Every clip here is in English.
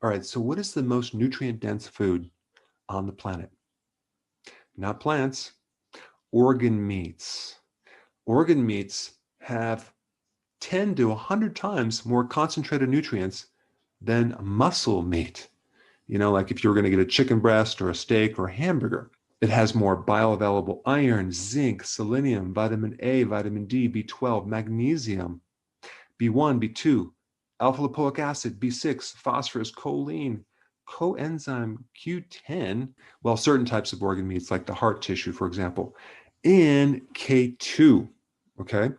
All right, so what is the most nutrient-dense food on the planet? Not plants, organ meats. Organ meats have 10 to 100 times more concentrated nutrients than muscle meat. You know, like if you were going to get a chicken breast or a steak or a hamburger, it has more bioavailable iron, zinc, selenium, vitamin A, vitamin D, B12, magnesium, B1, B2, alpha-lipoic acid, B6, phosphorus, choline, coenzyme Q10, well, certain types of organ meats like the heart tissue, for example, and K2, okay?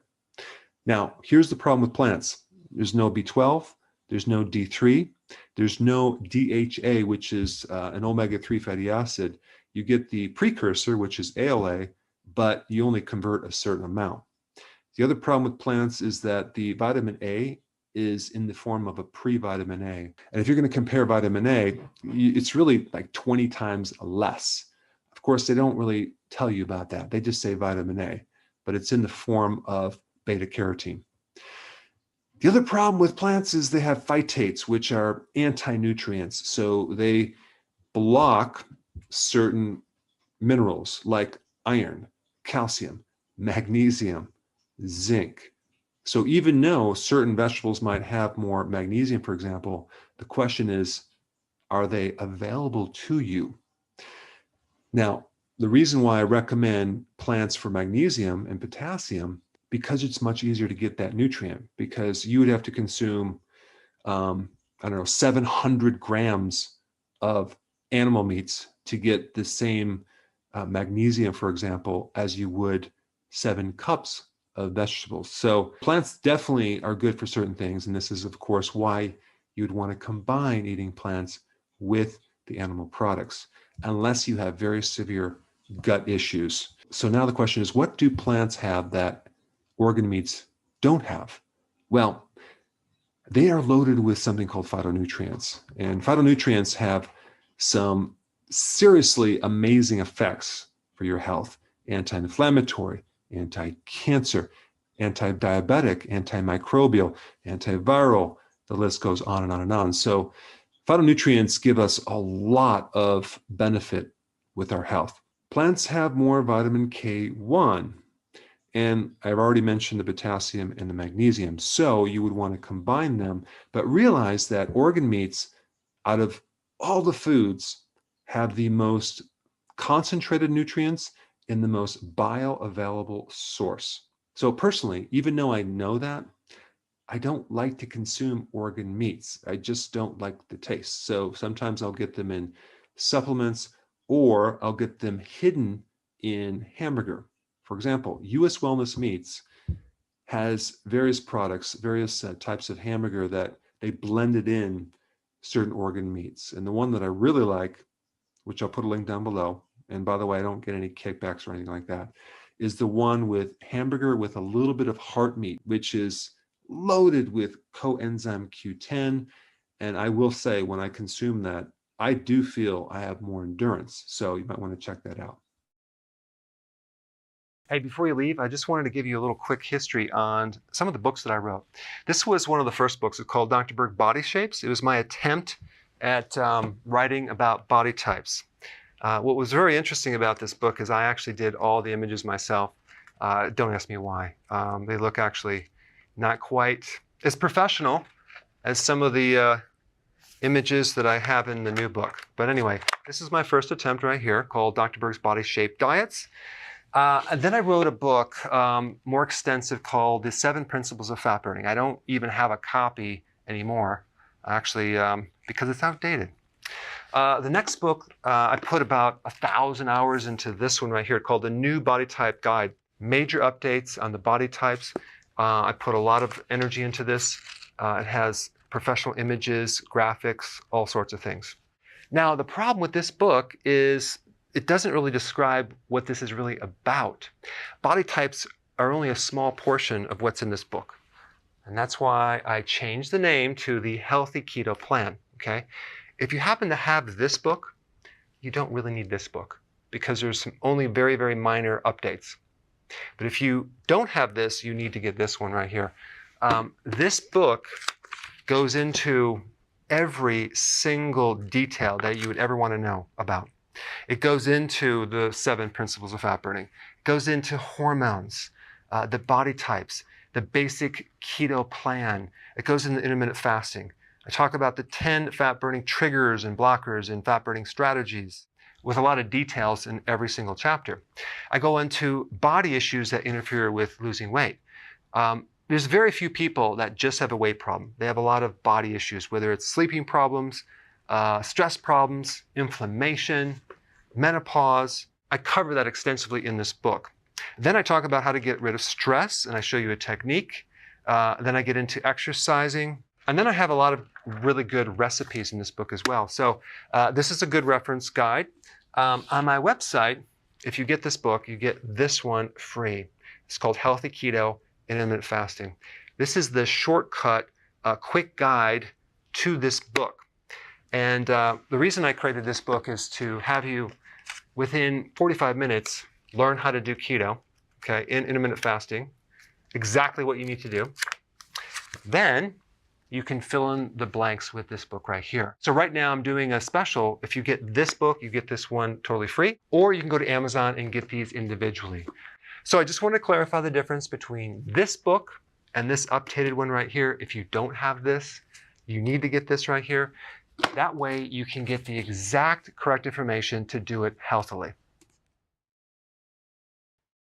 Now, here's the problem with plants. There's no B12, there's no D3, there's no DHA, which is an omega-3 fatty acid. You get the precursor, which is ALA, but you only convert a certain amount. The other problem with plants is that the vitamin A is in the form of a pre-vitamin A. And if you're going to compare vitamin A, it's really like 20 times less. Of course, they don't really tell you about that. They just say vitamin A, but it's in the form of beta carotene. The other problem with plants is they have phytates, which are anti-nutrients. So they block certain minerals like iron, calcium, magnesium, zinc. So even though certain vegetables might have more magnesium, for example, the question is, are they available to you? Now, the reason why I recommend plants for magnesium and potassium, because it's much easier to get that nutrient, because you would have to consume, 700 grams of animal meats to get the same magnesium, for example, as you would 7 cups of vegetables. So plants definitely are good for certain things. And this is, of course, why you'd want to combine eating plants with the animal products, unless you have very severe gut issues. So now the question is, what do plants have that organ meats don't have? Well, they are loaded with something called phytonutrients. And phytonutrients have some seriously amazing effects for your health: anti-inflammatory, anti-cancer, anti-diabetic, antimicrobial, antiviral. The list goes on and on and on. So phytonutrients give us a lot of benefit with our health. Plants have more vitamin K1, and I've already mentioned the potassium and the magnesium, so you would want to combine them, but realize that organ meats, out of all the foods, have the most concentrated nutrients in the most bioavailable source. So personally, even though I know that, I don't like to consume organ meats. I just don't like the taste. So sometimes I'll get them in supplements, or I'll get them hidden in hamburger. For example, US Wellness Meats has various products, various types of hamburger that they blended in certain organ meats. And the one that I really like, which I'll put a link down below, and by the way, I don't get any kickbacks or anything like that, is the one with hamburger with a little bit of heart meat, which is loaded with coenzyme Q10. And I will say, when I consume that, I do feel I have more endurance. So you might want to check that out. Hey, before you leave, I just wanted to give you a little quick history on some of the books that I wrote. This was one of the first books. It's called Dr. Berg Body Shapes. It was my attempt at writing about body types. What was very interesting about this book is I actually did all the images myself. Don't ask me why. They look actually not quite as professional as some of the images that I have in the new book. But anyway, this is my first attempt right here, called Dr. Berg's Body Shape Diets. And then I wrote a book more extensive called The 7 Principles of Fat Burning. I don't even have a copy anymore, actually, because it's outdated. The next book, I put about 1,000 hours into this one right here, called The New Body Type Guide. Major updates on the body types. I put a lot of energy into this. It has professional images, graphics, all sorts of things. Now, the problem with this book is it doesn't really describe what this is really about. Body types are only a small portion of what's in this book. And that's why I changed the name to The Healthy Keto Plan, okay? If you happen to have this book, you don't really need this book, because there's some only very, very minor updates. But if you don't have this, you need to get this one right here. This book goes into every single detail that you would ever want to know about. It goes into the 7 principles of fat burning. It goes into hormones, the body types, the basic keto plan. It goes into intermittent fasting. I talk about the 10 fat burning triggers and blockers and fat burning strategies with a lot of details in every single chapter. I go into body issues that interfere with losing weight. There's very few people that just have a weight problem. They have a lot of body issues, whether it's sleeping problems, stress problems, inflammation, menopause. I cover that extensively in this book. Then I talk about how to get rid of stress, and I show you a technique. Then I get into exercising. And then I have a lot of really good recipes in this book as well. So this is a good reference guide. On my website, if you get this book, you get this one free. It's called Healthy Keto and Intermittent Fasting. This is the shortcut, quick guide to this book. And the reason I created this book is to have you, within 45 minutes, learn how to do keto, okay, in intermittent fasting, exactly what you need to do. Then you can fill in the blanks with this book right here. So right now I'm doing a special. If you get this book, you get this one totally free, or you can go to Amazon and get these individually. So I just want to clarify the difference between this book and this updated one right here. If you don't have this, you need to get this right here. That way you can get the exact correct information to do it healthily.